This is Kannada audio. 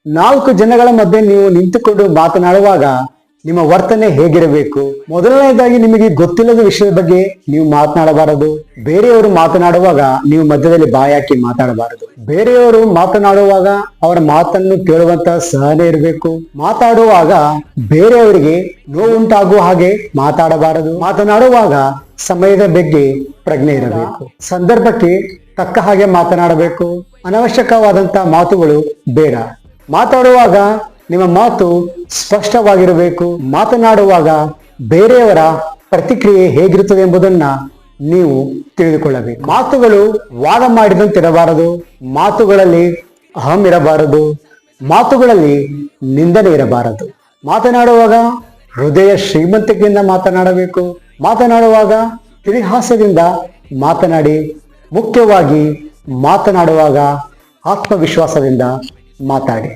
4 ಜನಗಳ ಮಧ್ಯೆ ನೀವು ನಿಂತುಕೊಂಡು ಮಾತನಾಡುವಾಗ ನಿಮ್ಮ ವರ್ತನೆ ಹೇಗಿರಬೇಕು? ಮೊದಲನೇದಾಗಿ ನಿಮಗೆ ಗೊತ್ತಿಲ್ಲದ ವಿಷಯದ ಬಗ್ಗೆ ನೀವು ಮಾತನಾಡಬಾರದು. ಬೇರೆಯವರು ಮಾತನಾಡುವಾಗ ನೀವು ಮಧ್ಯದಲ್ಲಿ ಬಾಯಾಕಿ ಮಾತಾಡಬಾರದು. ಬೇರೆಯವರು ಮಾತನಾಡುವಾಗ ಅವರ ಮಾತನ್ನು ಕೇಳುವಂತ ಸಹನೆ ಇರಬೇಕು. ಮಾತಾಡುವಾಗ ಬೇರೆಯವರಿಗೆ ನೋವುಂಟಾಗುವ ಹಾಗೆ ಮಾತಾಡಬಾರದು. ಮಾತನಾಡುವಾಗ ಸಮಯದ ಬಗ್ಗೆ ಪ್ರಜ್ಞೆ ಇರಬೇಕು. ಸಂದರ್ಭಕ್ಕೆ ತಕ್ಕ ಹಾಗೆ ಮಾತನಾಡಬೇಕು. ಅನವಶ್ಯಕವಾದಂತ ಮಾತುಗಳು ಬೇಡ. ಮಾತಾಡುವಾಗ ನಿಮ್ಮ ಮಾತು ಸ್ಪಷ್ಟವಾಗಿರಬೇಕು. ಮಾತನಾಡುವಾಗ ಬೇರೆಯವರ ಪ್ರತಿಕ್ರಿಯೆ ಹೇಗಿರುತ್ತದೆ ಎಂಬುದನ್ನ ನೀವು ತಿಳಿದುಕೊಳ್ಳಬೇಕು. ಮಾತುಗಳು ವಾದ ಮಾಡಿದಂತಿರಬಾರದು. ಮಾತುಗಳಲ್ಲಿ ಅಹಂ ಇರಬಾರದು. ಮಾತುಗಳಲ್ಲಿ ನಿಂದನೆ ಇರಬಾರದು. ಮಾತನಾಡುವಾಗ ಹೃದಯ ಶ್ರೀಮಂತಿಕೆಯಿಂದ ಮಾತನಾಡಬೇಕು. ಮಾತನಾಡುವಾಗ ತಿಳಿಹಾಸ್ಯದಿಂದ ಮಾತನಾಡಿ. ಮುಖ್ಯವಾಗಿ ಮಾತನಾಡುವಾಗ ಆತ್ಮವಿಶ್ವಾಸದಿಂದ ಮಾತಾಡಿ.